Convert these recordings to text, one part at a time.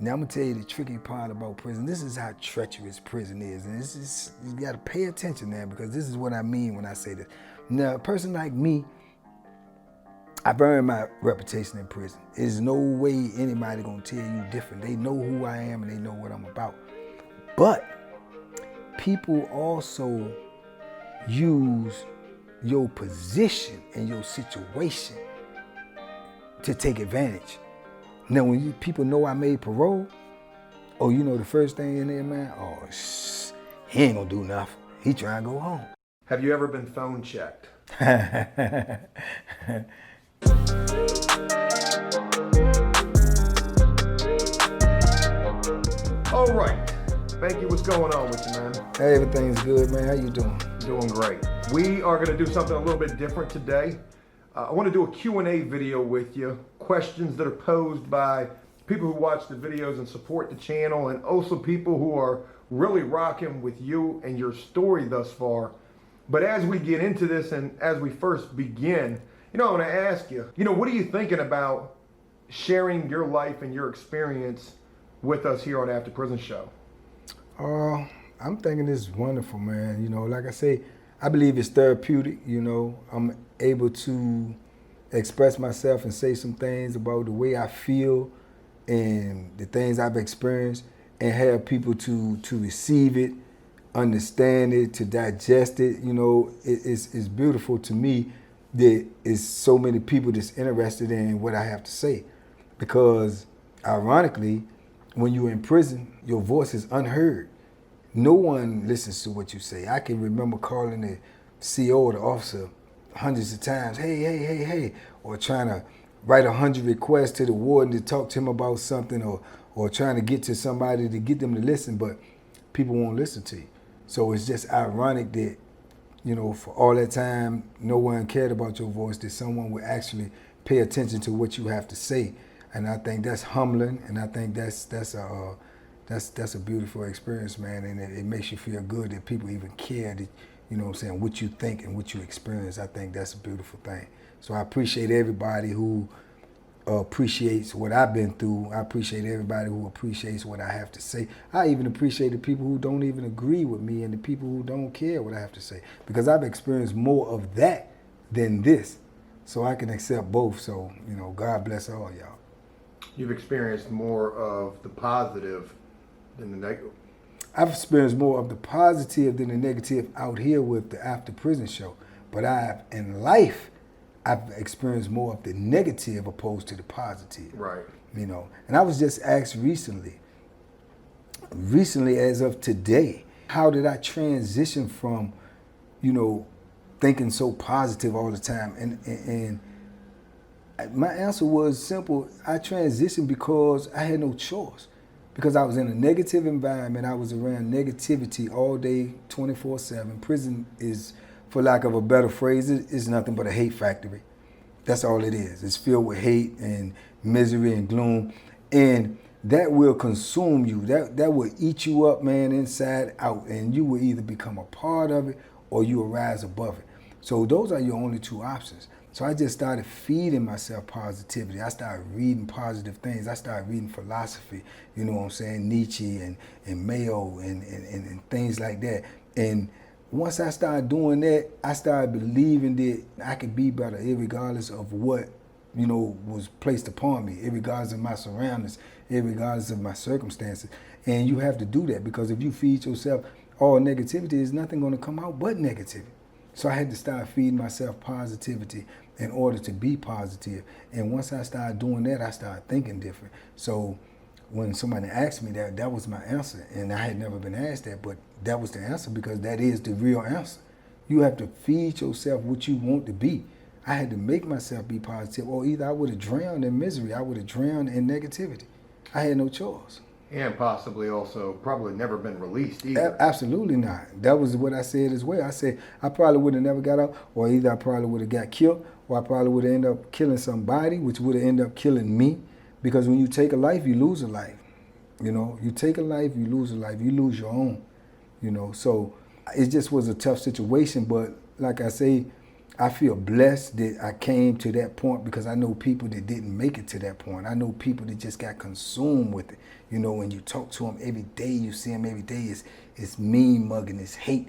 Now I'm gonna tell you the tricky part about prison. This is how treacherous prison is, and this is, you gotta pay attention there, because this is what I mean when I say this. Now, a person like me, I've earned my reputation in prison. There's no way anybody gonna tell you different. They know who I am and they know what I'm about. But people also use your position and your situation to take advantage. Now, when people know I made parole, oh, you know the first thing in their mind, oh, he ain't gonna do nothing. He trying to go home. Have you ever been phone checked? All right. Banky, what's going on with you, man? Hey, everything's good, man. How you doing? Doing great. We are going to do something a little bit different today. I want to do a Q&A video with you. Questions that are posed by people who watch the videos and support the channel, and also people who are really rocking with you and your story thus far. But as we get into this and as we first begin, I want to ask you, what are you thinking about sharing your life and your experience with us here on After Prison Show? I'm thinking it's wonderful, man. Like I say, I believe it's therapeutic. I'm able to express myself and say some things about the way I feel and the things I've experienced, and have people to receive it, understand it, to digest it. It's beautiful to me that it's so many people that's interested in what I have to say, because ironically, when you're in prison, your voice is unheard. No one listens to what you say. I can remember calling the CO or the officer hundreds of times, hey, or trying to write 100 requests to the warden to talk to him about something, or trying to get to somebody to get them to listen, but people won't listen to you. So it's just ironic that, for all that time, no one cared about your voice, that someone would actually pay attention to what you have to say. And I think that's humbling, and I think that's a beautiful experience, man, and it makes you feel good that people even care that, what you think and what you experience. I think that's a beautiful thing. So I appreciate everybody who appreciates what I've been through. I appreciate everybody who appreciates what I have to say. I even appreciate the people who don't even agree with me and the people who don't care what I have to say, because I've experienced more of that than this. So I can accept both. So, God bless all y'all. You've experienced more of the positive than the negative. I've experienced more of the positive than the negative out here with the After Prison Show. But in life, I've experienced more of the negative opposed to the positive. Right. And I was just asked recently as of today, how did I transition from, thinking so positive all the time? And my answer was simple. I transitioned because I had no choice. Because I was in a negative environment. I was around negativity all day, 24/7. Prison is, for lack of a better phrase, is nothing but a hate factory. That's all it is. It's filled with hate and misery and gloom. And that will consume you. That will eat you up, man, inside out. And you will either become a part of it or you will rise above it. So those are your only two options. So I just started feeding myself positivity. I started reading positive things. I started reading philosophy, Nietzsche and Mayo and things like that. And once I started doing that, I started believing that I could be better, irregardless of what, was placed upon me, irregardless of my surroundings, irregardless of my circumstances. And you have to do that, because if you feed yourself all negativity, there's nothing going to come out but negativity. So I had to start feeding myself positivity in order to be positive. And once I started doing that, I started thinking different. So when somebody asked me that was my answer. And I had never been asked that, but that was the answer, because that is the real answer. You have to feed yourself what you want to be. I had to make myself be positive, or either I would have drowned in misery, I would have drowned in negativity. I had no choice. And possibly also probably never been released either. Absolutely not. That was what I said as well. I said I probably would have never got out, or either I probably would have got killed, or I probably would have ended up killing somebody, which would have ended up killing me. Because when you take a life, you lose a life. You take a life, you lose a life. You lose your own. So it just was a tough situation. But like I say, I feel blessed that I came to that point because I know people that didn't make it to that point. I know people that just got consumed with it. You know, when you talk to them every day, you see them every day, it's mean mugging, it's hate,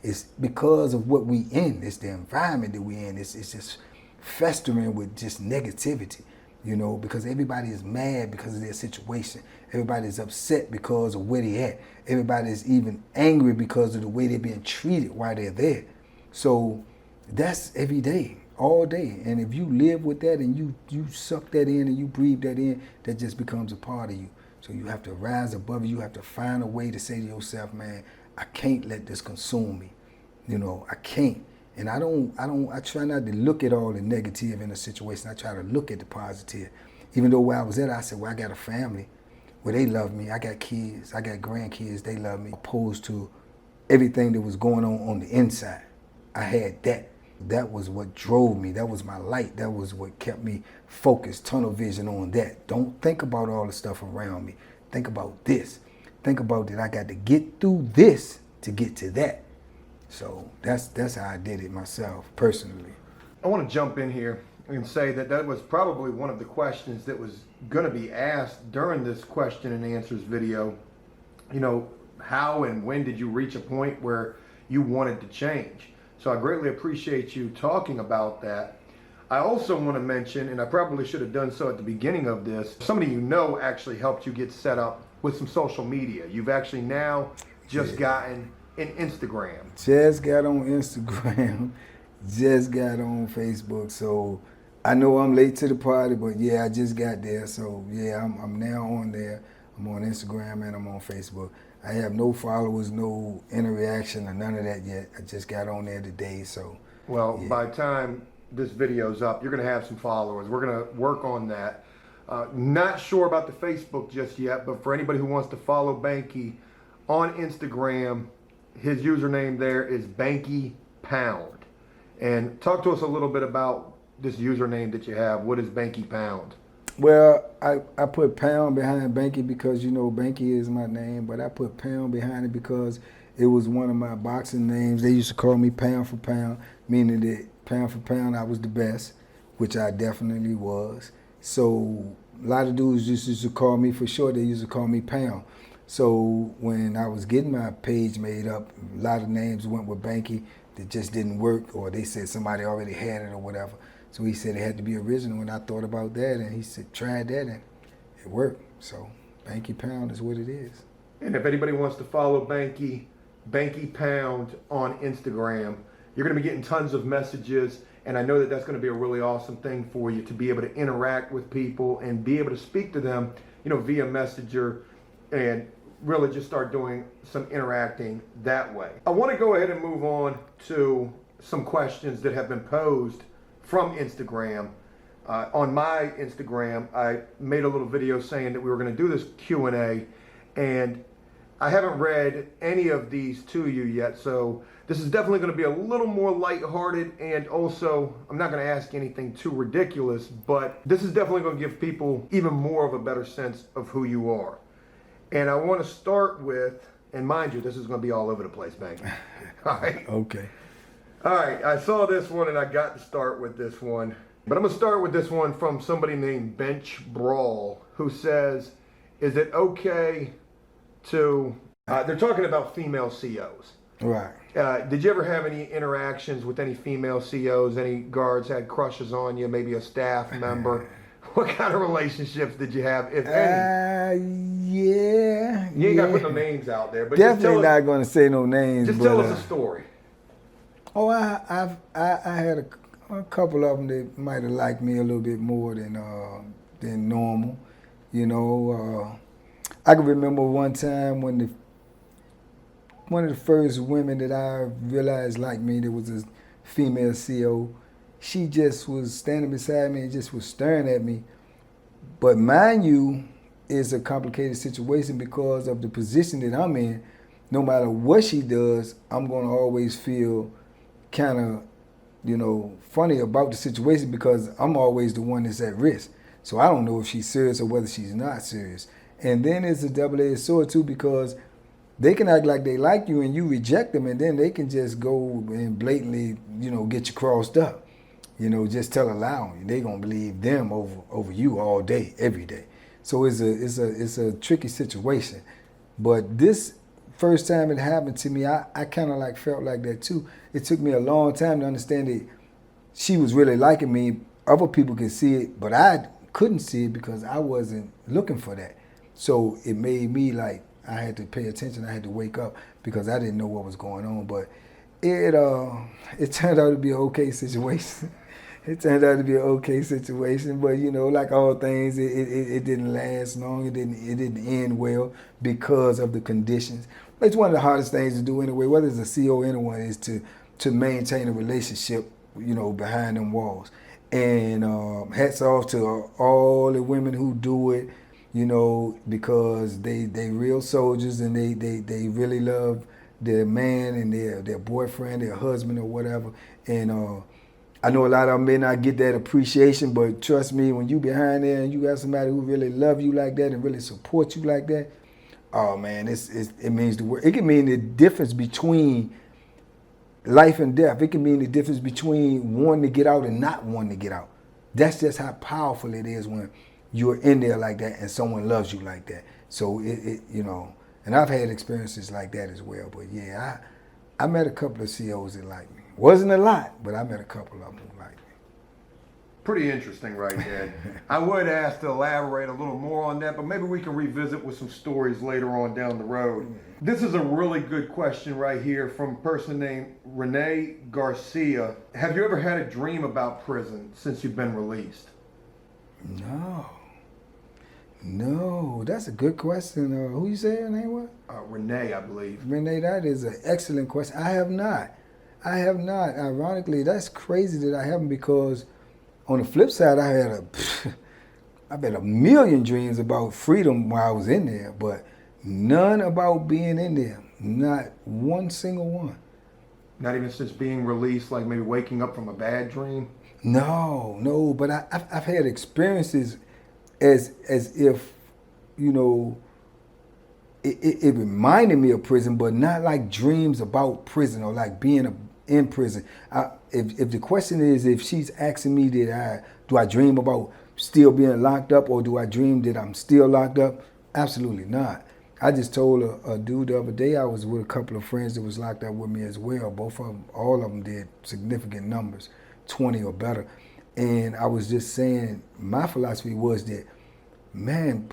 it's because of what we in. It's the environment that we in. It's just festering with just negativity, you know, because everybody is mad because of their situation. Everybody is upset because of where they at. Everybody is even angry because of the way they're being treated while they're there. So that's every day, all day. And if you live with that and you suck that in and you breathe that in, that just becomes a part of you. So you have to rise above it. You have to find a way to say to yourself, man, I can't let this consume me. You know, I can't. And I try not to look at all the negative in a situation. I try to look at the positive. Even though where I was at, I said, well, I got a family where they love me. I got kids, I got grandkids, they love me. Opposed to everything that was going on the inside. I had that. That was what drove me. That was my light. That was what kept me focused, tunnel vision on that. Don't think about all the stuff around me. Think about this. Think about that I got to get through this to get to that. So that's how I did it myself, personally. I want to jump in here and say that was probably one of the questions that was going to be asked during this question and answers video. You know, how and when did you reach a point where you wanted to change? So I greatly appreciate you talking about that. I also want to mention, and I probably should have done so at the beginning of this, somebody you know actually helped you get set up with some social media. You've actually now just gotten an Instagram. Just got on Instagram, just got on Facebook. So I know I'm late to the party, but yeah, I just got there. So yeah, I'm now on there. I'm on Instagram and I'm on Facebook. I have no followers, no interaction, or none of that yet. I just got on there today, so. Well, yeah. By the time this video's up, you're going to have some followers. We're going to work on that. Not sure about the Facebook just yet, but for anybody who wants to follow Banky on Instagram, his username there is Banky Pound. And talk to us a little bit about this username that you have. What is Banky Pound? Well, I put Pound behind Banky because, you know, Banky is my name, but I put Pound behind it because it was one of my boxing names. They used to call me Pound for Pound, meaning that pound for pound I was the best, which I definitely was. So a lot of dudes just used to call me, for sure, they used to call me Pound. So when I was getting my page made up, a lot of names went with Banky that just didn't work, or they said somebody already had it or whatever. So he said it had to be original, and I thought about that, and he said, try that, and it worked. So Banky Pound is what it is. And if anybody wants to follow Banky, Banky Pound on Instagram, you're going to be getting tons of messages, and I know that that's going to be a really awesome thing for you to be able to interact with people and be able to speak to them, you know, via Messenger, and really just start doing some interacting that way. I want to go ahead and move on to some questions that have been posed from Instagram. On my Instagram, I made a little video saying that we were going to do this Q&A, and I haven't read any of these to you yet, so this is definitely going to be a little more lighthearted, and also I'm not going to ask anything too ridiculous, but this is definitely going to give people even more of a better sense of who you are. And I want to start with, and mind you, this is going to be all over the place, Banky. All right? Okay. All right, I saw this one and I got to start with this one. But I'm going to start with this one from somebody named Bench Brawl, who says, is it okay to, they're talking about female COs. Right. Did you ever have any interactions with any female COs? Any guards had crushes on you, maybe a staff member? What kind of relationships did you have, if any? Yeah. You ain't got to put no names out there, but definitely not going to say no names. Just tell us a story. Oh, I had a couple of them that might have liked me a little bit more than normal. You know, I can remember one time when one of the first women that I realized liked me, there was a female CO. She just was standing beside me and just was staring at me. But mind you, it's a complicated situation because of the position that I'm in. No matter what she does, I'm going to always feel kind of, you know, funny about the situation because I'm always the one that's at risk. So I don't know if she's serious or whether she's not serious. And then it's a double-edged sword too because they can act like they like you and you reject them, and then they can just go and blatantly, get you crossed up. Just tell a lie on you. They gonna believe them over you all day, every day. So it's a tricky situation. But this first time it happened to me, I kind of like felt like that too. It took me a long time to understand that she was really liking me. Other people could see it, but I couldn't see it because I wasn't looking for that. So it made me like I had to pay attention. I had to wake up because I didn't know what was going on. But it turned out to be an okay situation. It turned out to be an okay situation, but like all things, it didn't last long. It didn't end well because of the conditions. It's one of the hardest things to do anyway, whether it's a CO or anyone, is to maintain a relationship, behind them walls. And hats off to all the women who do it, because they real soldiers and they really love their man and their boyfriend, their husband or whatever. And I know a lot of them may not get that appreciation, but trust me, when you behind there and you got somebody who really love you like that and really support you like that, oh man, it means the world. It can mean the difference between life and death. It can mean the difference between wanting to get out and not wanting to get out. That's just how powerful it is when you're in there like that and someone loves you like that. So and I've had experiences like that as well. But yeah, I met a couple of COs that liked me. Wasn't a lot, but I met a couple of them who liked me. Pretty interesting right there. I would ask to elaborate a little more on that, but maybe we can revisit with some stories later on down the road. This is a really good question right here from a person named Renee Garcia. Have you ever had a dream about prison since you've been released? No, that's a good question. Who you say her name was? Renee, I believe. Renee, that is an excellent question. I have not. Ironically, that's crazy that I haven't, because on the flip side, I've had a million dreams about freedom while I was in there, but none about being in there. Not one single one. Not even since being released, like maybe waking up from a bad dream? No, but I've had experiences as if, it reminded me of prison, but not like dreams about prison or like being in prison. If the question is, if she's asking me do I dream about still being locked up, or do I dream that I'm still locked up? Absolutely not. I just told a dude the other day I was with a couple of friends that was locked up with me as well. All of them did significant numbers, 20 or better. And I was just saying, my philosophy was that, man,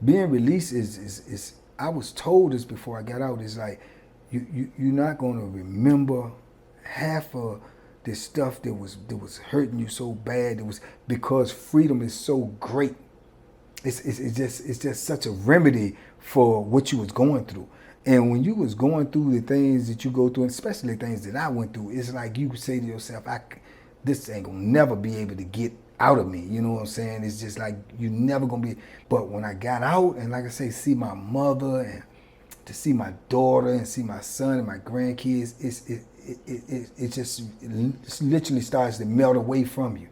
being released is I was told this before I got out, it's like, you're not going to remember half of this stuff that was hurting you so bad. It was because freedom is so great. It's just such a remedy for what you was going through. And when you was going through the things that you go through, and especially the things that I went through, it's like you could say to yourself, this ain't gonna never be able to get out of me. You know what I'm saying? It's just like you never gonna be. But when I got out, and like I say, see my mother and to see my daughter and see my son and my grandkids, it just literally starts to melt away from you.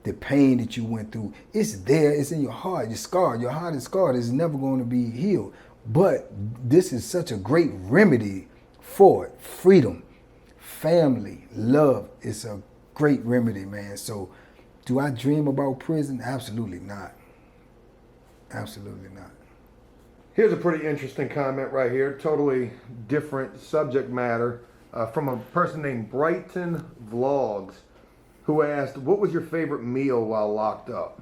The pain that you went through, it's there, it's in your heart, you're scarred. Your heart is scarred, it's never going to be healed. But this is such a great remedy for it. Freedom, family, love, it's a great remedy, man. So do I dream about prison? Absolutely not. Absolutely not. Here's a pretty interesting comment right here, totally different subject matter, from a person named Brighton Vlogs, who asked, what was your favorite meal while locked up?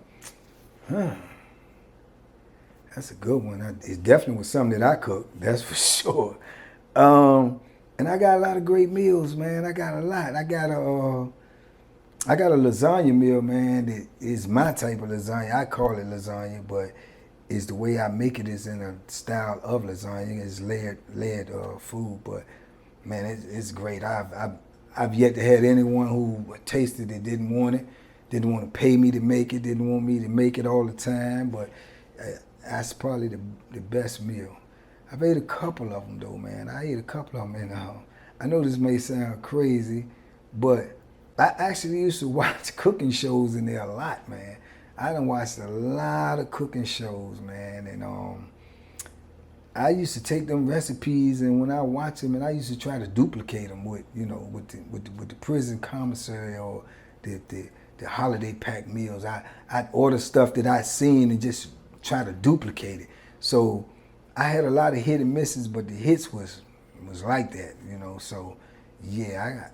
That's a good one. It definitely was something that I cooked, that's for sure. And I got a lot of great meals, man. I got a lot. I got a lasagna meal, man, that is my type of lasagna. I call it lasagna, but it's the way I make it is in a style of lasagna. It's layered food, but man, it's great. I've yet to have anyone who tasted it didn't want it, didn't want to pay me to make it, didn't want me to make it all the time, but that's probably the best meal. I've ate a couple of them though, man. I ate a couple of them, and I know this may sound crazy, but I actually used to watch cooking shows in there a lot, man. I done watched a lot of cooking shows, man, and I used to take them recipes, and when I watch them, and I used to try to duplicate them with, you know, with the prison commissary or the holiday pack meals. I'd order stuff that I'd seen and just try to duplicate it. So I had a lot of hit and misses, but the hits was like that, you know. So yeah,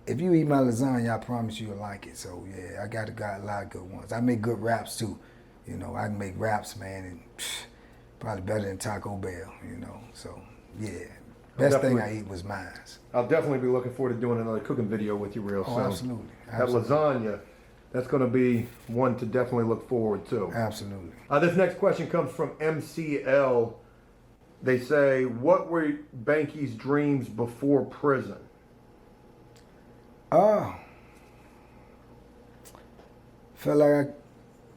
if you eat my lasagna, I promise you'll like it. So yeah, I got a lot of good ones. I make good wraps too, you know. I can make wraps, man, and probably better than Taco Bell, you know. So yeah, best thing I eat was mine. I'll definitely be looking forward to doing another cooking video with you real soon. Absolutely. That lasagna, that's going to be one to definitely look forward to. Absolutely. This next question comes from MCL. They say, what were Banky's dreams before prison? Felt like I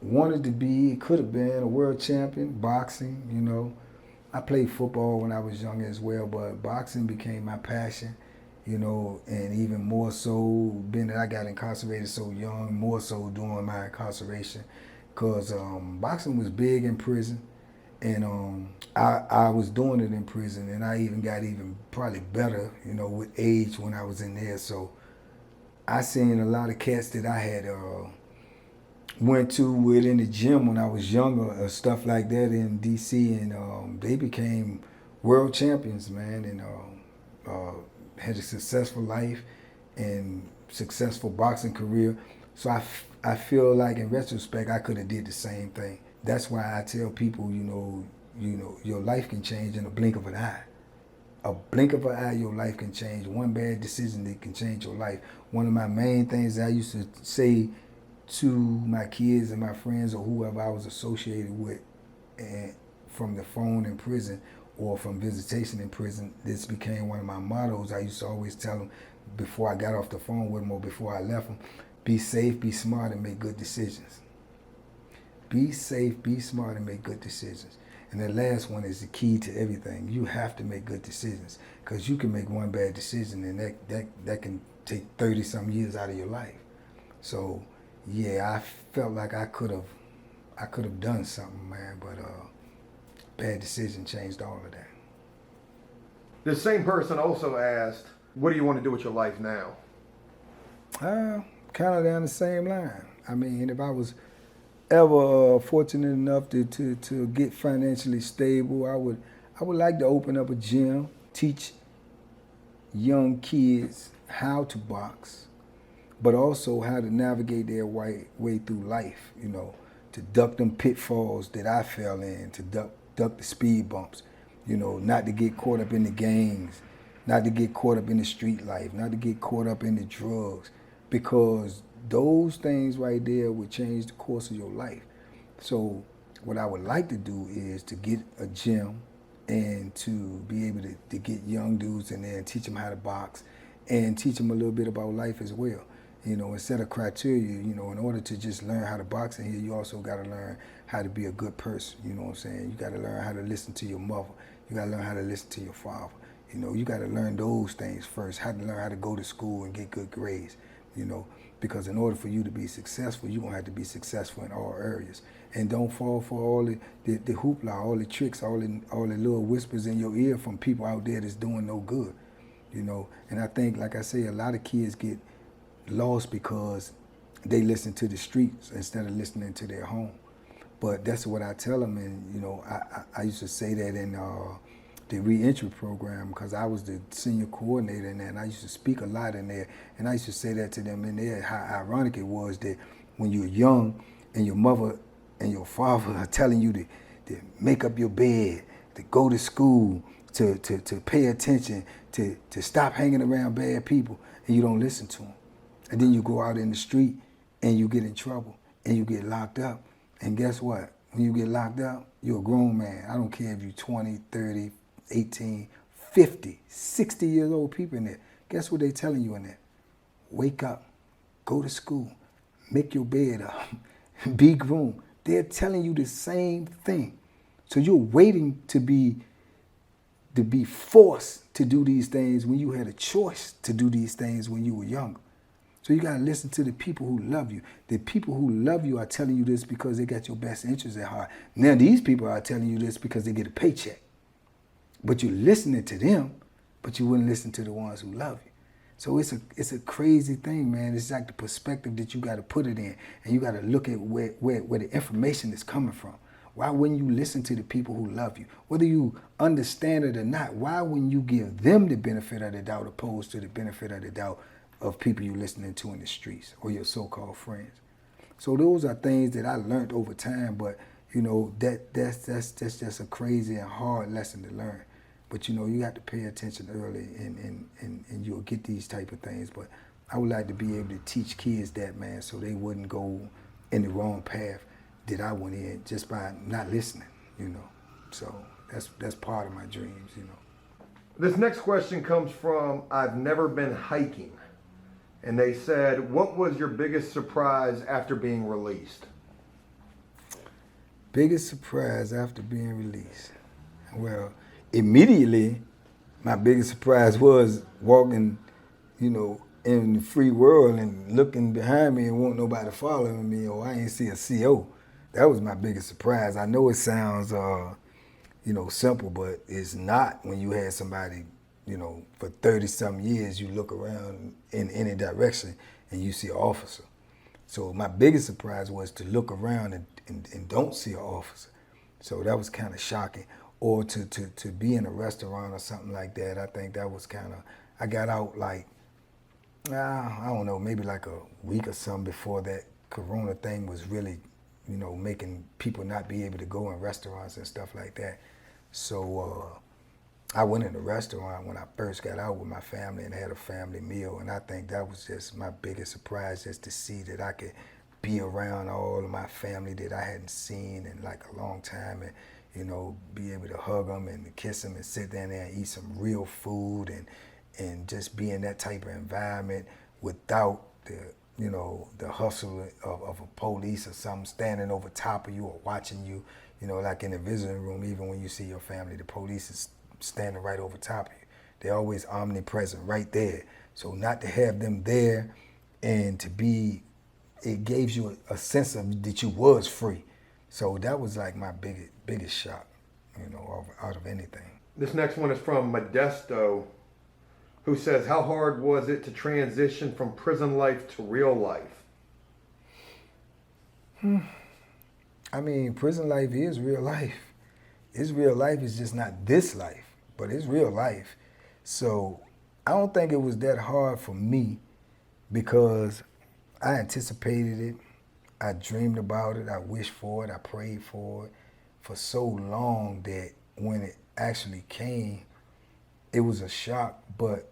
wanted to be, could have been a world champion, boxing, you know. I played football when I was young as well, but boxing became my passion, you know, and even more so, being that I got incarcerated so young, more so during my incarceration, because boxing was big in prison, and I was doing it in prison, and I even got probably better, you know, with age when I was in there. So I seen a lot of cats that I had went to with in the gym when I was younger, or stuff like that in DC, and they became world champions, man, and had a successful life and successful boxing career. So I feel like in retrospect I could have did the same thing. That's why I tell people, you know, your life can change in a blink of an eye. A blink of an eye, your life can change. One bad decision that can change your life. One of my main things I used to say to my kids and my friends or whoever I was associated with, and from the phone in prison or from visitation in prison, this became one of my mottos. I used to always tell them before I got off the phone with them or before I left them, be safe, be smart, and make good decisions. Be safe, be smart, and make good decisions. And the last one is the key to everything. You have to make good decisions, because you can make one bad decision and that can take 30-some years out of your life. So yeah, I felt like I could have done something, man, but bad decision changed all of that. This same person also asked, what do you want to do with your life now? Kind of down the same line. I mean, if I was ever fortunate enough to get financially stable, I would like to open up a gym, teach young kids how to box, but also how to navigate their way through life, you know, to duck them pitfalls that I fell in, to duck the speed bumps, you know, not to get caught up in the gangs, not to get caught up in the street life, not to get caught up in the drugs, because those things right there would change the course of your life. So what I would like to do is to get a gym and to be able to get young dudes in there and teach them how to box and teach them a little bit about life as well. You know, instead of criteria, you know, in order to just learn how to box in here, you also got to learn how to be a good person. You know what I'm saying? You got to learn how to listen to your mother. You got to learn how to listen to your father. You know, you got to learn those things first. How to learn how to go to school and get good grades. You know, because in order for you to be successful, you're going to have to be successful in all areas. And don't fall for all the hoopla, all the tricks, all the little whispers in your ear from people out there that's doing no good. You know, and I think, like I say, a lot of kids get lost because they listen to the streets instead of listening to their home. But that's what I tell them, and you know, I used to say that in the Reentry program, because I was the senior coordinator in there, and I used to speak a lot in there, and I used to say that to them in there, how ironic it was that when you're young and your mother and your father are telling you to make up your bed, to go to school, to pay attention, to stop hanging around bad people, and you don't listen to them. And then you go out in the street and you get in trouble and you get locked up. And guess what? When you get locked up, you're a grown man. I don't care if you're 20, 30, 18, 50, 60 years old people in there. Guess what they telling you in there? Wake up, go to school, make your bed up, be groomed. They're telling you the same thing. So you're waiting to be forced to do these things when you had a choice to do these things when you were younger. So you got to listen to the people who love you. The people who love you are telling you this because they got your best interests at heart. Now these people are telling you this because they get a paycheck. but you're listening to them, but you wouldn't listen to the ones who love you. So it's a crazy thing, man. It's like the perspective that you got to put it in, and you got to look at where the information is coming from. Why wouldn't you listen to the people who love you? Whether you understand it or not, why wouldn't you give them the benefit of the doubt opposed to the benefit of the doubt of people you're listening to in the streets or your so-called friends? So those are things that I learned over time, but you know, that's just a crazy and hard lesson to learn. But you know, you have to pay attention early and you'll get these type of things. But I would like to be able to teach kids that, man, so they wouldn't go in the wrong path that I went in just by not listening, you know. So that's part of my dreams, you know. This next question comes from I've Never Been Hiking. And they said, what was your biggest surprise after being released? Biggest surprise after being released? Well, immediately, my biggest surprise was walking, you know, in the free world and looking behind me and won't nobody following me, or I ain't see a CO. That was my biggest surprise. I know it sounds, you know, simple, but it's not when you had somebody, you know, for 30-something years, you look around in any direction and you see an officer. So my biggest surprise was to look around and don't see an officer. So that was kind of shocking. Or to be in a restaurant or something like that, I think that was kind of, I got out like, I don't know, maybe like a week or something before that Corona thing was really, you know, making people not be able to go in restaurants and stuff like that. So I went in a restaurant when I first got out with my family and had a family meal, and I think that was just my biggest surprise, just to see that I could be around all of my family that I hadn't seen in like a long time, and you know, be able to hug them and kiss them and sit down there and eat some real food and just be in that type of environment without the, you know, the hustle of a police or something standing over top of you or watching you, you know, like in the visiting room, even when you see your family, the police is standing right over top of you. They're always omnipresent right there. So not to have them there and to be, it gives you a sense of that you was free. So that was like my biggest shock, you know, out of anything. This next one is from Modesto, who says, how hard was it to transition from prison life to real life? I mean, prison life is real life. It's real life, it's just not this life, but it's real life. So I don't think it was that hard for me because I anticipated it. I dreamed about it, I wished for it, I prayed for it for so long that when it actually came, it was a shock, but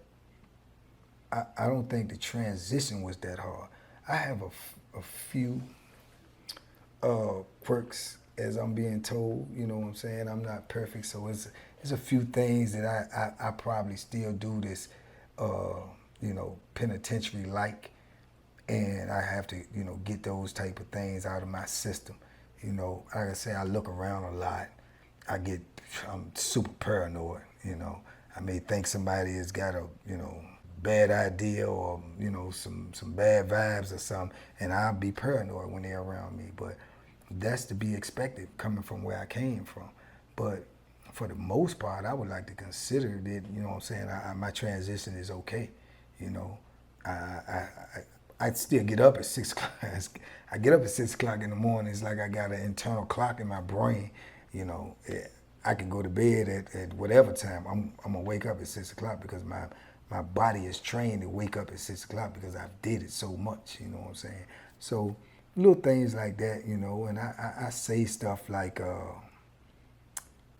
I don't think the transition was that hard. I have a few quirks, as I'm being told, you know what I'm saying? I'm not perfect, so it's a few things that I probably still do this, you know, penitentiary-like, and I have to, you know, get those type of things out of my system. You know, like I say, I look around a lot. I'm super paranoid, you know. I may think somebody has got a, you know, bad idea or, you know, some bad vibes or something, and I'll be paranoid when they're around me. But that's to be expected coming from where I came from. But for the most part, I would like to consider that, you know what I'm saying, my transition is okay, you know. I still get up at 6 o'clock. I get up at 6 o'clock in the morning. It's like I got an internal clock in my brain. You know, I can go to bed at whatever time. I'm gonna wake up at 6 o'clock because my body is trained to wake up at 6 o'clock because I've did it so much. You know what I'm saying? So little things like that, you know. And I say stuff like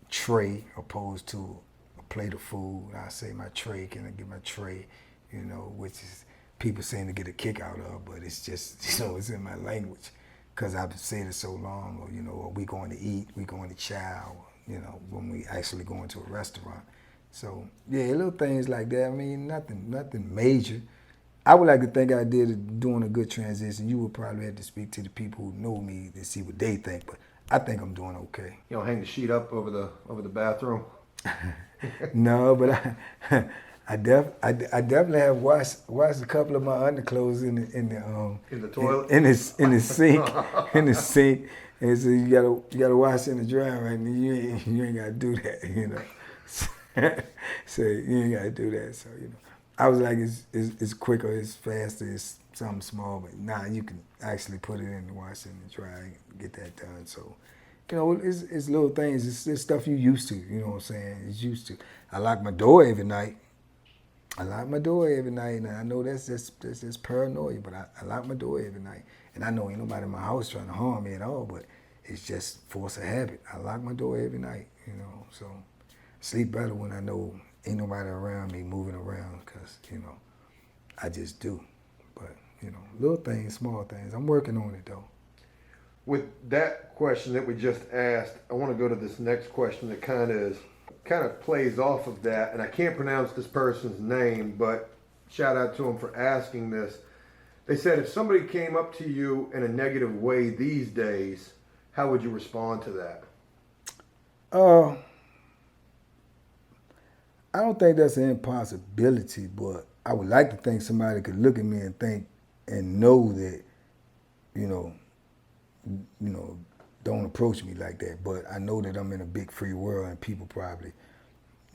tray opposed to a plate of food. I say my tray. Can I get my tray? You know, which is people seem to get a kick out of, but it's just, you know, it's in my language because I've said it so long, or, you know, are we going to eat, we going to chow, you know, when we actually go into a restaurant. So, yeah, little things like that. I mean, nothing major. I would like to think I did doing a good transition. You would probably have to speak to the people who know me to see what they think, but I think I'm doing okay. You know, hang the sheet up over the bathroom? No, but I definitely have washed a couple of my underclothes in the toilet, in the sink, in the sink. And so you gotta wash in the dryer, right? And you ain't gotta do that, you know. So you ain't gotta do that. So I was like, it's quicker, it's faster, it's something small, but nah, you can actually put it in the washer and dry and get that done. So it's little things. It's stuff you used to. You know what I'm saying? It's used to. I lock my door every night. I lock my door every night, and I know that's paranoia, but I lock my door every night, and I know ain't nobody in my house trying to harm me at all, but it's just force of habit. I lock my door every night, so sleep better when I know ain't nobody around me moving around, because I just do. But little things, small things. I'm working on it though. With that question that we just asked, I want to go to this next question that kind of plays off of that, and I can't pronounce this person's name, but shout out to them for asking this. They said if somebody came up to you in a negative way these days, how would you respond to that? I don't think that's an impossibility, but I would like to think somebody could look at me and think and know that, you know, don't approach me like that. But I know that I'm in a big free world and people probably,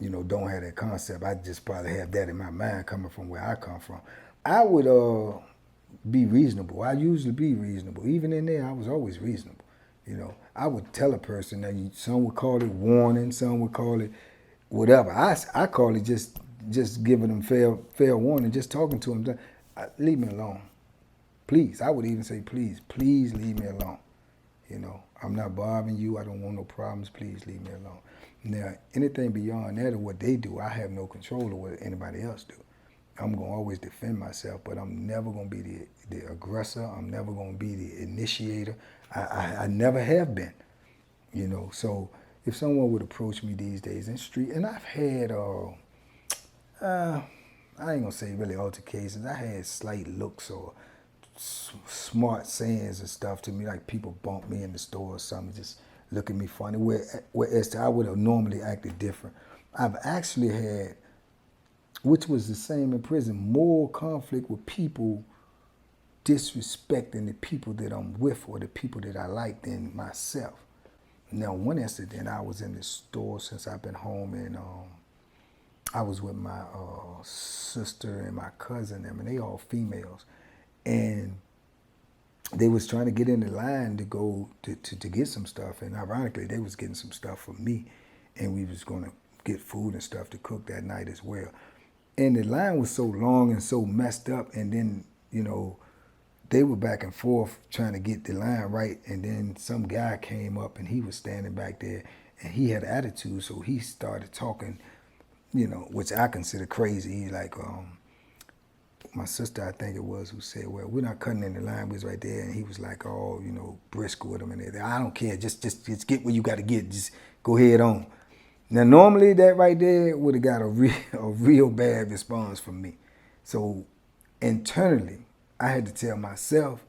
don't have that concept. I just probably have that in my mind coming from where I come from. I would be reasonable. I usually be reasonable. Even in there, I was always reasonable. I would tell a person that some would call it warning, some would call it whatever. I call it just giving them fair warning, just talking to them. Leave me alone, please. I would even say, please leave me alone. I'm not bothering you. I don't want no problems. Please leave me alone. Now, anything beyond that or what they do, I have no control of what anybody else do. I'm going to always defend myself, but I'm never going to be the aggressor. I'm never going to be the initiator. I never have been, So if someone would approach me these days in the street, and I've had, I ain't going to say really altercations. I had slight looks or smart sayings and stuff to me, like people bump me in the store or something, just look at me funny, whereas I would have normally acted different. I've actually had, which was the same in prison, more conflict with people disrespecting the people that I'm with or the people that I like than myself. Now, one incident, I was in the store since I've been home, and I was with my sister and my cousin, and they all females, and they was trying to get in the line to go to get some stuff, and ironically, they was getting some stuff for me, and we was going to get food and stuff to cook that night as well. And the line was so long and so messed up, and then, they were back and forth trying to get the line right, and then some guy came up, and he was standing back there, and he had attitude, so he started talking, which I consider crazy. He like, my sister, I think it was, who said, well, we're not cutting in the line, we was right there, and he was like, oh, brisk with him and everything. I don't care, just get what you got to get, just go head on. Now, normally that right there would have got a real bad response from me. So internally, I had to tell myself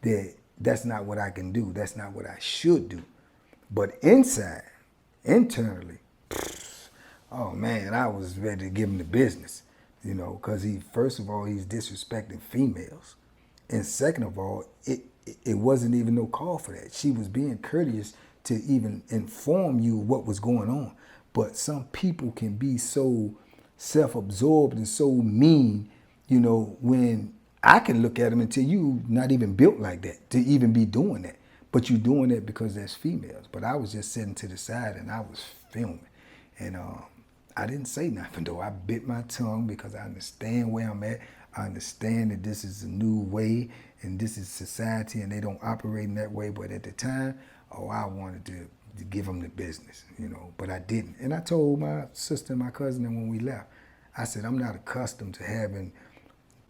that that's not what I can do. That's not what I should do. But internally, oh man, I was ready to give him the business, because first of all, he's disrespecting females. And second of all, it wasn't even no call for that. She was being courteous to even inform you what was going on. But some people can be so self-absorbed and so mean, when I can look at them and tell you not even built like that to even be doing that. But you're doing it because there's females. But I was just sitting to the side and I was filming. And I didn't say nothing though. I bit my tongue because I understand where I'm at. I understand that this is a new way and this is society and they don't operate in that way. But at the time, I wanted to give them the business, but I didn't. And I told my sister and my cousin when we left, I said, I'm not accustomed to having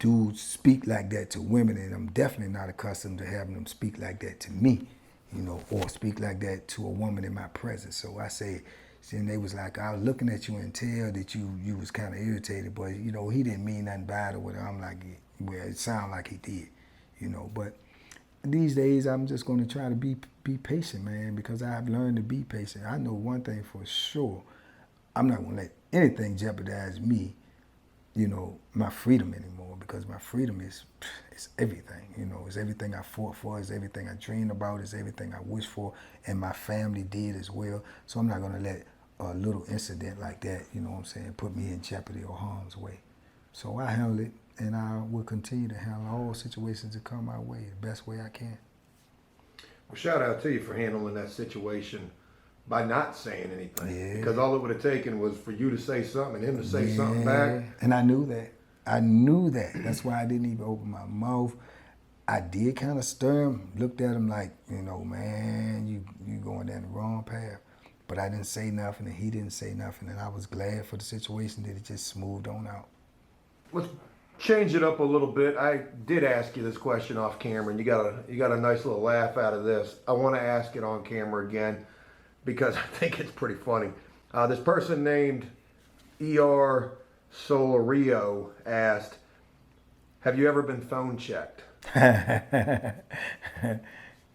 dudes speak like that to women, and I'm definitely not accustomed to having them speak like that to me, or speak like that to a woman in my presence. So I say, and they was like, I was looking at you and tell that you was kind of irritated, but he didn't mean nothing bad or whatever. I'm like, well, it sounded like he did, but these days I'm just going to try to be patient, man, because I've learned to be patient. I know one thing for sure. I'm not going to let anything jeopardize me, my freedom anymore, because my freedom is everything. It's everything I fought for, it's everything I dreamed about, it's everything I wish for, and my family did as well. So I'm not going to let a little incident like that, you know what I'm saying, put me in jeopardy or harm's way. So I handle it, and I will continue to handle all situations that come my way the best way I can. Well, shout out to you for handling that situation by not saying anything. Yeah. Because all it would have taken was for you to say something and him to say something back. And I knew that. I knew that. That's why I didn't even open my mouth. I did kind of stir him, looked at him like, you know, man, you going down the wrong path. But I didn't say nothing, and he didn't say nothing, and I was glad for the situation that it just smoothed on out. Let's change it up a little bit. I did ask you this question off camera, and you got a nice little laugh out of this. I want to ask it on camera again because I think it's pretty funny. This person named ER Solario asked, "Have you ever been phone checked?"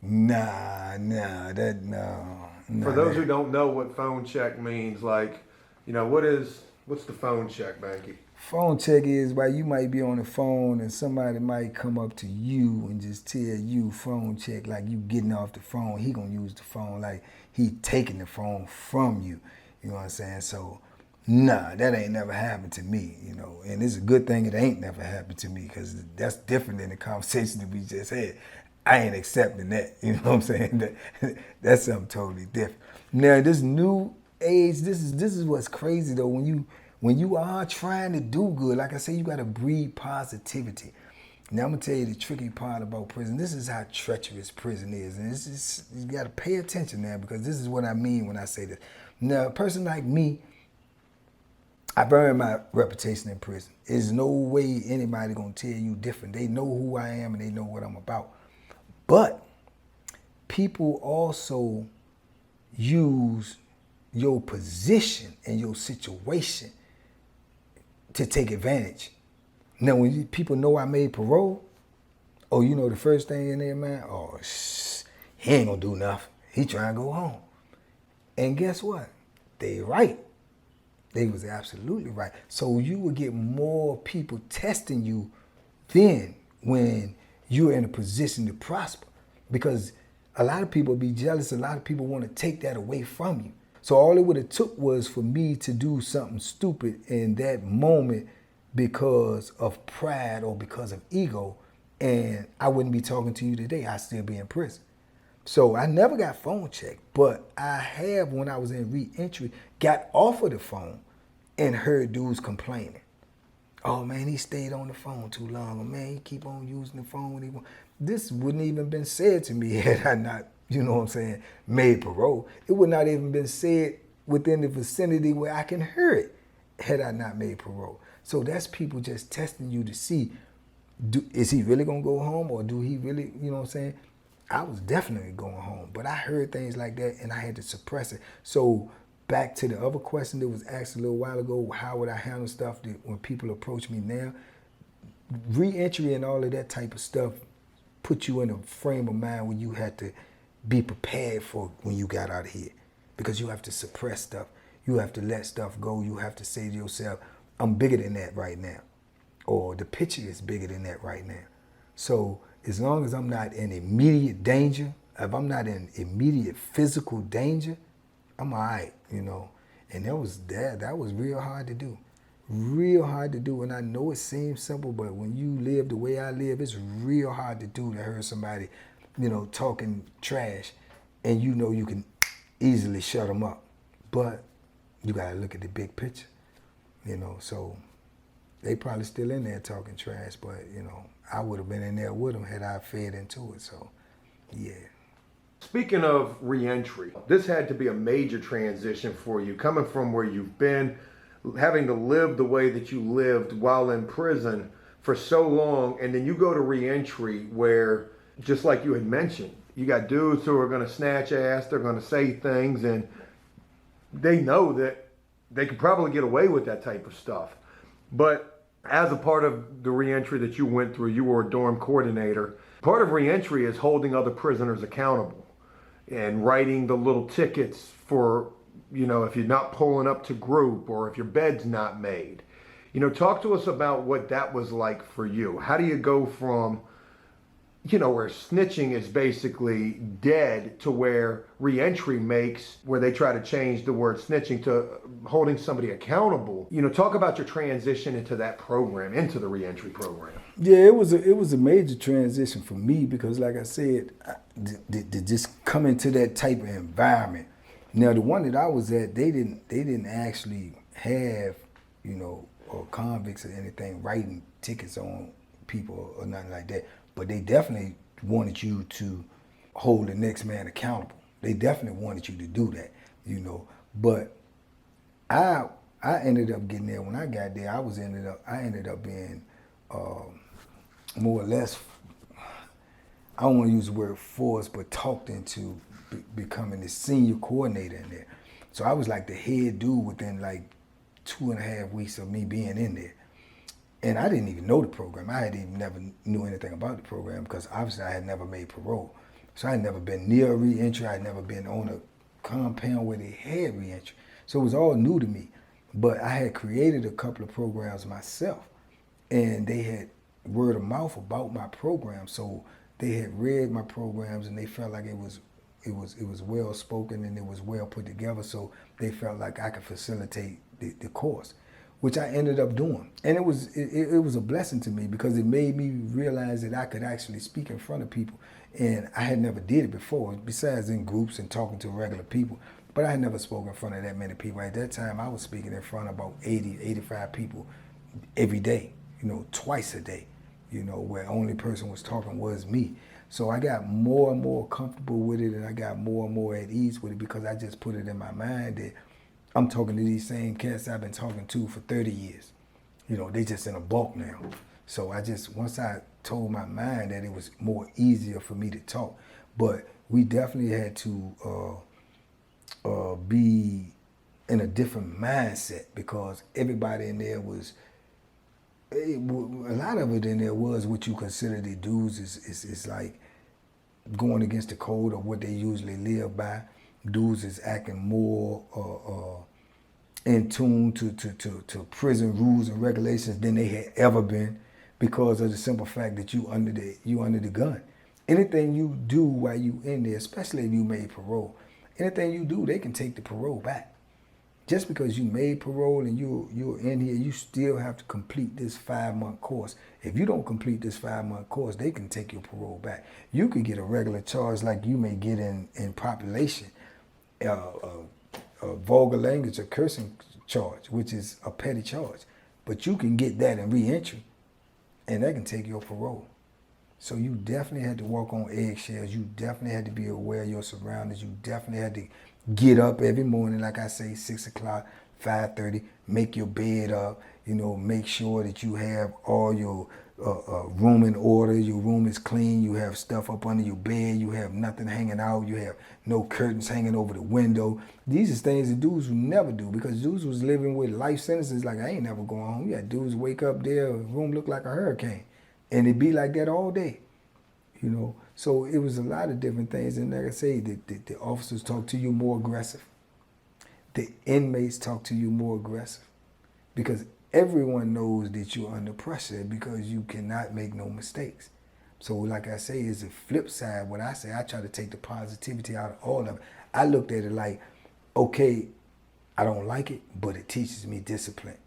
No. For those who don't know what phone check means, like, you know, what's the phone check, Banky? Phone check is why you might be on the phone and somebody might come up to you and just tell you phone check, like you getting off the phone. He gonna use the phone like he taking the phone from you. You know what I'm saying? So, nah, that ain't never happened to me, you know. And it's a good thing it ain't never happened to me because that's different than the conversation that we just had. I ain't accepting that, you know what I'm saying? That's something totally different. Now, this new age, this is what's crazy though. When you are trying to do good, like I say, you gotta breed positivity. Now I'm gonna tell you the tricky part about prison. This is how treacherous prison is, and it's just, you gotta pay attention now because this is what I mean when I say this. Now, a person like me, I earned my reputation in prison. There's no way anybody gonna tell you different. They know who I am and they know what I'm about. But people also use your position and your situation to take advantage. Now, when people know I made parole, oh, you know the first thing in their mind, oh, he ain't gonna do nothing. He trying to go home. And guess what? They right. They was absolutely right. So you would get more people testing you then when you're in a position to prosper. Because a lot of people be jealous. A lot of people want to take that away from you. So all it would have took was for me to do something stupid in that moment because of pride or because of ego, and I wouldn't be talking to you today. I'd still be in prison. So I never got phone checked, but I have, when I was in reentry, got off of the phone and heard dudes complaining. Oh man, he stayed on the phone too long. Or man, he keep on using the phone when he want. This wouldn't even been said to me had I not, you know what I'm saying, made parole. It would not even been said within the vicinity where I can hear it had I not made parole. So that's people just testing you to see, is he really gonna go home or do he really, you know what I'm saying? I was definitely going home, but I heard things like that and I had to suppress it. So back to the other question that was asked a little while ago, how would I handle stuff that when people approach me now? Re-entry and all of that type of stuff put you in a frame of mind where you had to be prepared for when you got out of here, because you have to suppress stuff. You have to let stuff go. You have to say to yourself, I'm bigger than that right now, or the picture is bigger than that right now. So as long as I'm not in immediate danger, if I'm not in immediate physical danger, I'm all right, you know. And that was real hard to do. Real hard to do. And I know it seems simple, but when you live the way I live, it's real hard to do to hear somebody, you know, talking trash, and you know you can easily shut them up. But you gotta look at the big picture, you know. So they probably still in there talking trash, but you know, I would have been in there with them had I fed into it. So, yeah. Speaking of reentry, this had to be a major transition for you, coming from where you've been, having to live the way that you lived while in prison for so long, and then you go to reentry where, just like you had mentioned, you got dudes who are going to snatch ass, they're going to say things, and they know that they could probably get away with that type of stuff. But as a part of the reentry that you went through, you were a dorm coordinator. Part of reentry is holding other prisoners accountable and writing the little tickets for, you know, if you're not pulling up to group or if your bed's not made. You know, talk to us about what that was like for you. How do you go from you know, where snitching is basically dead to where reentry makes, where they try to change the word snitching to holding somebody accountable. You know, talk about your transition into that program, into the reentry program. Yeah, it was a major transition for me because, like I said, to just come into that type of environment. Now, the one that I was at, they didn't actually have, you know, or convicts or anything writing tickets on people or nothing like that. But they definitely wanted you to hold the next man accountable. They definitely wanted you to do that, you know. But I ended up getting there when I got there. I ended up being more or less, I don't want to use the word forced, but talked into becoming the senior coordinator in there. So I was like the head dude within like 2.5 weeks of me being in there. And I didn't even know the program. I had even never knew anything about the program because obviously I had never made parole. So I had never been near a reentry. I had never been on a compound where they had reentry. So it was all new to me. But I had created a couple of programs myself. And they had word of mouth about my program. So they had read my programs and they felt like it was well spoken and it was well put together. So they felt like I could facilitate the course, which I ended up doing. And it was a blessing to me because it made me realize that I could actually speak in front of people. And I had never did it before, besides in groups and talking to regular people. But I had never spoken in front of that many people. At that time, I was speaking in front of about 80, 85 people every day, you know, twice a day, you know, where only person was talking was me. So I got more and more comfortable with it and I got more and more at ease with it because I just put it in my mind that I'm talking to these same cats I've been talking to for 30 years. You know, they just in a bulk now. So once I told my mind that it was more easier for me to talk, but we definitely had to be in a different mindset because everybody in there a lot of it in there was what you consider the dudes is like going against the code of what they usually live by. Dudes is acting more in tune to prison rules and regulations than they had ever been because of the simple fact that you under the gun. Anything you do while you in there, especially if you made parole, anything you do, they can take the parole back. Just because you made parole and you're in here, you still have to complete this 5-month course. If you don't complete this 5-month course, they can take your parole back. You could get a regular charge like you may get in population, a vulgar language, a cursing charge, which is a petty charge. But you can get that in reentry, and that can take your parole. So you definitely had to walk on eggshells. You definitely had to be aware of your surroundings. You definitely had to get up every morning, like I say, 6 o'clock, 5:30, make your bed up, you know, make sure that you have all your room in order, your room is clean, you have stuff up under your bed, you have nothing hanging out, you have no curtains hanging over the window. These are things that dudes would never do because dudes was living with life sentences like, I ain't never going home. You had dudes wake up there, room look like a hurricane. And it be like that all day, you know. So it was a lot of different things. And like I say, the officers talk to you more aggressive. The inmates talk to you more aggressive because everyone knows that you're under pressure because you cannot make no mistakes. So like I say, it's a flip side. What I say, I try to take the positivity out of all of it. I looked at it like, okay, I don't like it, but it teaches me discipline.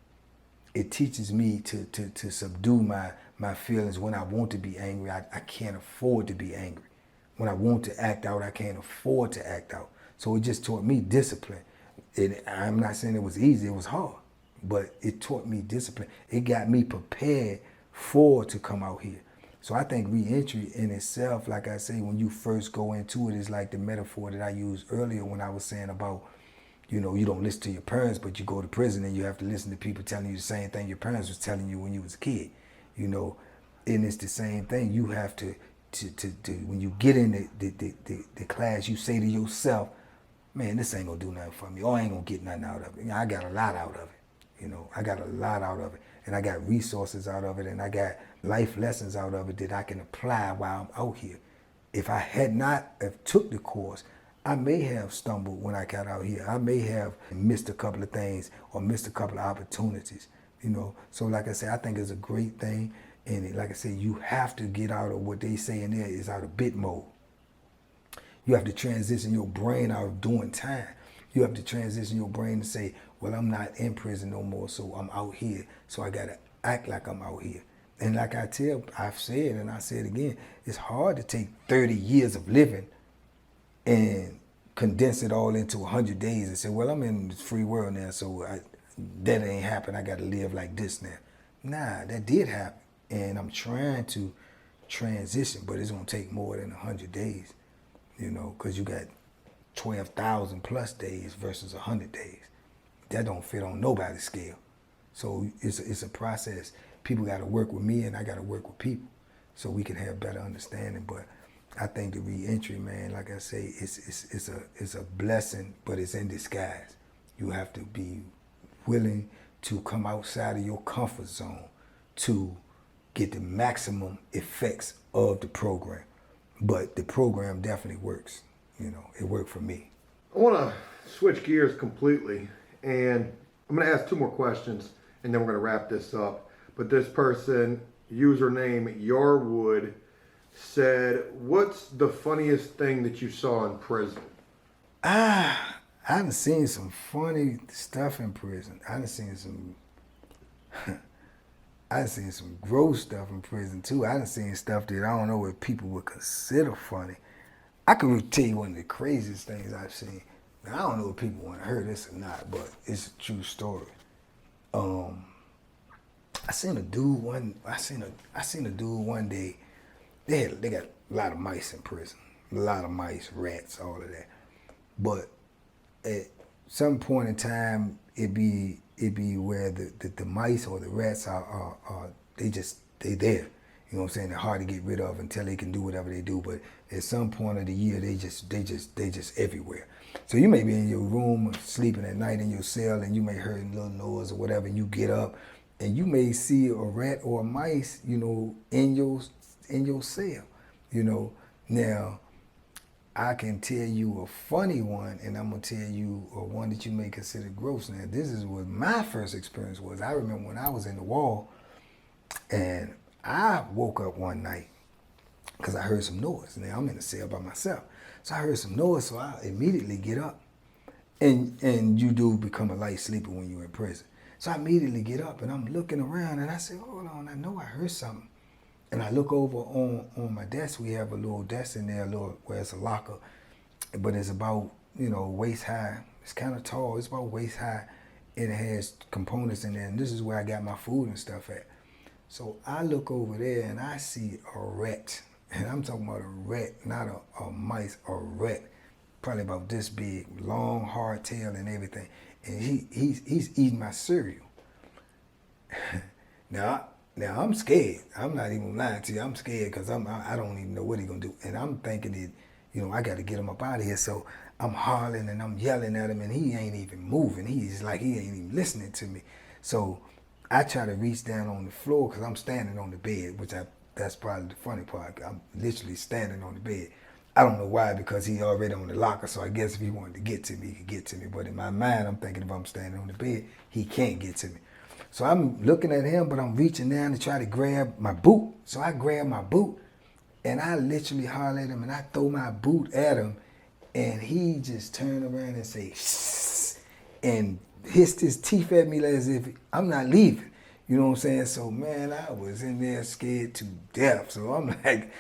It teaches me to subdue my feelings. When I want to be angry, I can't afford to be angry. When I want to act out, I can't afford to act out. So it just taught me discipline. I'm not saying it was easy, it was hard, but it taught me discipline. It got me prepared to come out here. So I think reentry in itself, like I say, when you first go into it, is like the metaphor that I used earlier when I was saying about, you know, you don't listen to your parents, but you go to prison and you have to listen to people telling you the same thing your parents was telling you when you was a kid, you know. And it's the same thing. You have to when you get in the class, you say to yourself, man, this ain't gonna do nothing for me, or I ain't gonna get nothing out of it. You know, I got a lot out of it. You know, I got a lot out of it. And I got resources out of it, and I got life lessons out of it that I can apply while I'm out here. If I had not have took the course, I may have stumbled when I got out here. I may have missed a couple of things or missed a couple of opportunities, you know. So like I said, I think it's a great thing. And like I said, you have to get out of what they say in there is out of bit mode. You have to transition your brain out of doing time. You have to transition your brain to say, well, I'm not in prison no more, so I'm out here. So I got to act like I'm out here. And like I've said, and I said again, it's hard to take 30 years of living and condense it all into 100 days and say, well, I'm in the free world now, so that ain't happen. I got to live like this now. Nah, that did happen. And I'm trying to transition, but it's going to take more than 100 days, you know, because you got 12,000 plus days versus 100 days. That don't fit on nobody's scale. So it's a process. People got to work with me, and I got to work with people so we can have better understanding. But I think the reentry, man, like I say, it's a blessing, but it's in disguise. You have to be willing to come outside of your comfort zone to get the maximum effects of the program. But the program definitely works. You know, it worked for me. I want to switch gears completely, and I'm going to ask two more questions, and then we're going to wrap this up. But this person, username Yarwood, said, what's the funniest thing that you saw in prison? I done seen some funny stuff in prison. I done seen some gross stuff in prison too. I done seen stuff that I don't know what people would consider funny. I could tell you one of the craziest things I've seen. Now, I don't know if people want to hear this or not, but it's a true story. I seen a dude one day. They got a lot of mice in prison. A lot of mice, rats, all of that. But at some point in time, it be where the mice or the rats are they there. You know what I'm saying? They're hard to get rid of until they can do whatever they do. But at some point of the year, they just everywhere. So you may be in your room sleeping at night in your cell, and you may hear a little noise or whatever, and you get up, and you may see a rat or a mice, you know, in your cell. You know, now I can tell you a funny one, and I'm gonna tell you one that you may consider gross. Now, this is what my first experience was. I remember when I was in the wall, and I woke up one night because I heard some noise. Now I'm in the cell by myself, so I heard some noise. So I immediately get up, and you do become a light sleeper when you're in prison. So I immediately get up, and I'm looking around, and I say, hold on, I know I heard something. And I look over on my desk. We have a little desk in there, where it's a locker, but it's about, you know, waist high. It's kind of tall. It's about waist high, and it has components in there. And this is where I got my food and stuff at. So I look over there, and I see a rat, and I'm talking about a rat, not a mice, a rat, probably about this big, long, hard tail and everything. And he's eating my cereal. Now I'm scared. I'm not even lying to you. I'm scared because I don't even know what he's gonna do. And I'm thinking that, you know, I got to get him up out of here. So I'm hollering and I'm yelling at him, and he ain't even moving. He's like he ain't even listening to me. So I try to reach down on the floor because I'm standing on the bed, that's probably the funny part. I'm literally standing on the bed. I don't know why, because he already on the locker. So I guess if he wanted to get to me, he could get to me. But in my mind, I'm thinking if I'm standing on the bed, he can't get to me. So I'm looking at him, but I'm reaching down to try to grab my boot. So I grab my boot, and I literally holler at him, and I throw my boot at him, and he just turned around and say, shh, and hissed his teeth at me as if I'm not leaving. You know what I'm saying? So, man, I was in there scared to death. So I'm like,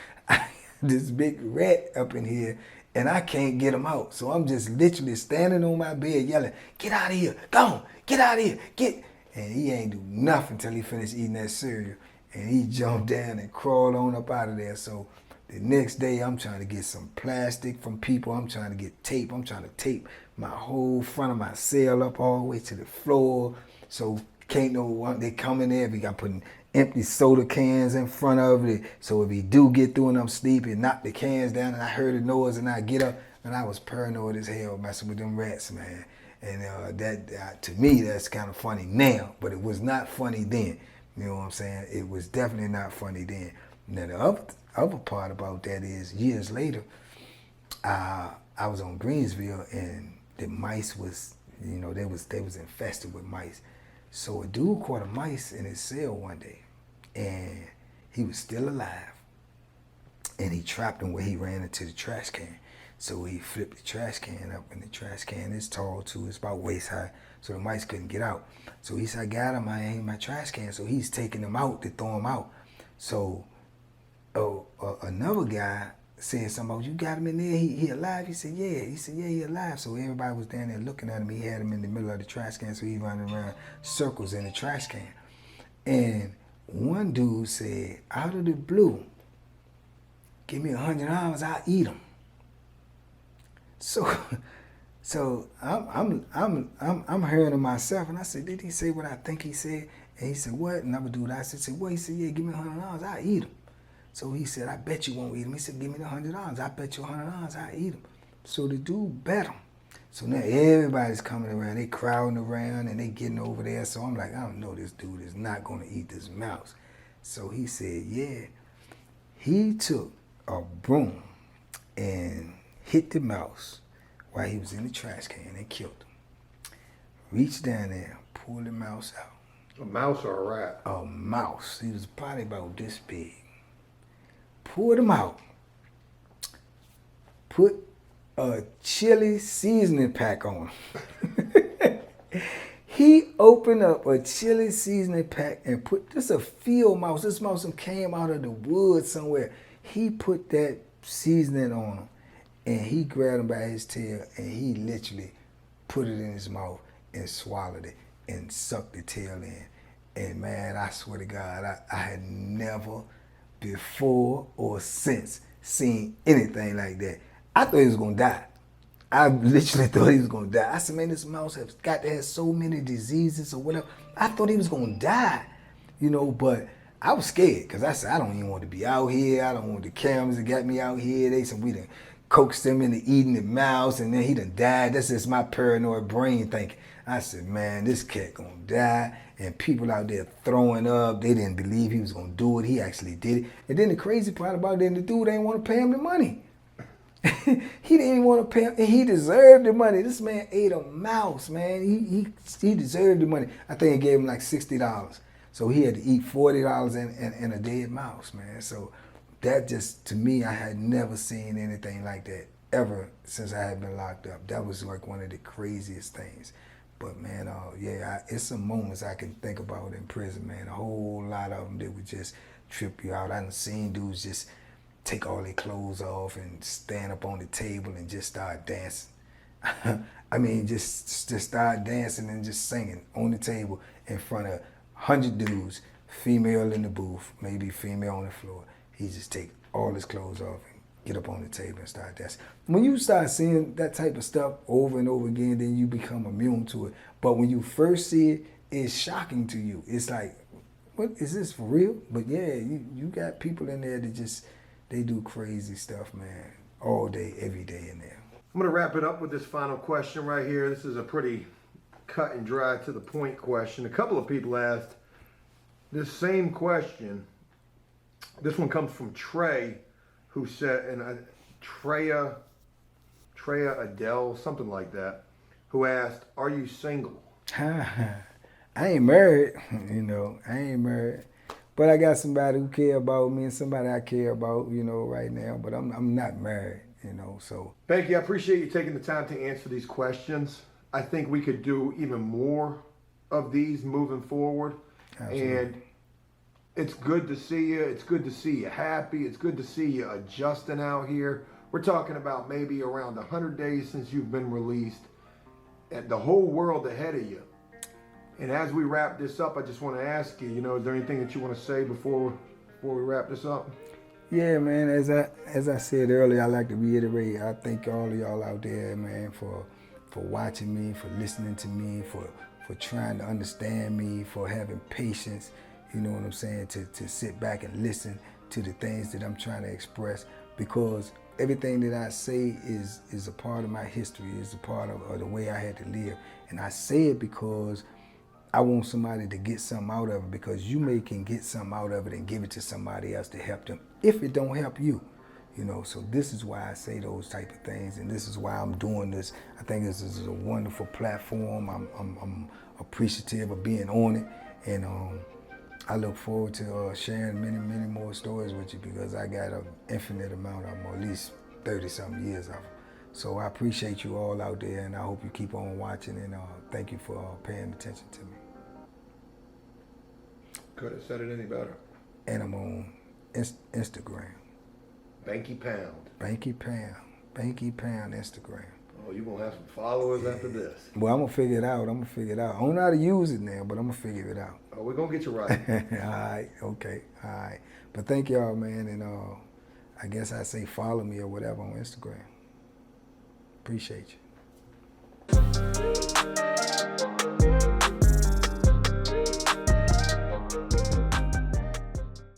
this big rat up in here, and I can't get him out. So I'm just literally standing on my bed yelling, get out of here, go on, get out of here, get. And he ain't do nothing till he finished eating that cereal. And he jumped down and crawled on up out of there. So the next day, I'm trying to get some plastic from people. I'm trying to get tape. I'm trying to tape my whole front of my cell up all the way to the floor. So can't no one, they come in there. We got putting empty soda cans in front of it. So if he do get through and I'm sleeping, knock the cans down, and I heard the noise and I get up, and I was paranoid as hell messing with them rats, man. And that to me, that's kind of funny now, but it was not funny then. You know what I'm saying? It was definitely not funny then. Now the other part about that is, years later, I was on Greensville, and the mice was, you know, they was infested with mice. So a dude caught a mice in his cell one day, and he was still alive. And he trapped him where he ran into the trash can. So he flipped the trash can up, and the trash can is tall too. It's about waist high, so the mice couldn't get out. So he said, I got him, I ain't my trash can. So he's taking them out to throw him out. So another guy said something about, you got him in there, he alive? He said, yeah. He said, yeah, he alive. So everybody was down there looking at him. He had him in the middle of the trash can, so he running around circles in the trash can. And one dude said, out of the blue, give me $100, I'll eat him. So I'm hearing to myself, and I said, did he say what I think he said? And he said, what? Another dude, I said, what? He said, yeah, give me $100, I'll eat him. So he said, I bet you won't eat him. He said, give me the $100, I bet you $100, I'll eat him. So the dude bet him. So now everybody's coming around, they crowding around and they getting over there. So I'm like, I don't know, this dude is not gonna eat this mouse. So he said, yeah. He took a broom and hit the mouse while he was in the trash can and killed him. Reached down there, pulled the mouse out. A mouse or a rat? A mouse. He was probably about this big. Pulled him out. Put a chili seasoning pack on him. He opened up a chili seasoning pack and put, this a field mouse. This mouse came out of the woods somewhere. He put that seasoning on him, and he grabbed him by his tail, and he literally put it in his mouth and swallowed it and sucked the tail in. And man, I swear to God, I had never before or since seen anything like that. I thought he was gonna die. I literally thought he was gonna die. I said, man, this mouse has got to have so many diseases or whatever. I thought he was gonna die, you know, but I was scared because I said, I don't even want to be out here. I don't want the cameras that got me out here. They said we done coaxed him into eating the mouse and then he done died. That's just my paranoid brain thinking. I said, man, this cat gonna die. And people out there throwing up. They didn't believe he was gonna do it. He actually did it. And then the crazy part about it, the dude ain't want to pay him the money. He didn't even want to pay him, and he deserved the money. This man ate a mouse, man. He deserved the money. I think he gave him like $60. So he had to eat $40 and a dead mouse, man. So that just, to me, I had never seen anything like that ever since I had been locked up. That was like one of the craziest things. But man, yeah, it's some moments I can think about in prison, man. A whole lot of them that would just trip you out. I done seen dudes just take all their clothes off and stand up on the table and just start dancing. I mean, just start dancing and just singing on the table in front of 100 dudes, female in the booth, maybe female on the floor. He just take all his clothes off and get up on the table and start dancing. When you start seeing that type of stuff over and over again, then you become immune to it. But when you first see it, it's shocking to you. It's like, what is this for real? But yeah, you got people in there that just, they do crazy stuff, man, all day, every day in there. I'm going to wrap it up with this final question right here. This is a pretty cut and dry to the point question. A couple of people asked this same question. This one comes from Trey, who said, and Treya Adele, something like that, who asked, are you single? I ain't married, you know, I ain't married. But I got somebody who care about me and somebody I care about, you know, right now. But I'm not married, you know, so. Banky, I appreciate you taking the time to answer these questions. I think we could do even more of these moving forward. Absolutely. And it's good to see you. It's good to see you happy. It's good to see you adjusting out here. We're talking about maybe around 100 days since you've been released, and the whole world ahead of you. And as we wrap this up, I just want to ask you, you know, is there anything that you want to say before we wrap this up? Yeah, man, as I said earlier, I like to reiterate, I thank all of y'all out there, man, for watching me, for listening to me, for trying to understand me, for having patience, you know what I'm saying, to sit back and listen to the things that I'm trying to express, because everything that I say is a part of my history, is a part of the way I had to live. And I say it because I want somebody to get something out of it, because you can get something out of it and give it to somebody else to help them if it don't help you, you know. So this is why I say those type of things, and this is why I'm doing this. I think this is a wonderful platform. I'm appreciative of being on it, and I look forward to sharing many, many more stories with you because I got an infinite amount of them, at least 30-something years of them. So I appreciate you all out there, and I hope you keep on watching, and thank you for paying attention to me. Couldn't have said it any better. And I'm on Instagram. Banky Pound. Banky Pound Instagram. Oh, you're going to have some followers after this. Well, I'm going to figure it out. I don't know how to use it now, but I'm going to figure it out. Oh, we're going to get you right. All right, okay, all right. But thank y'all, man, and I guess I say follow me or whatever on Instagram. Appreciate you.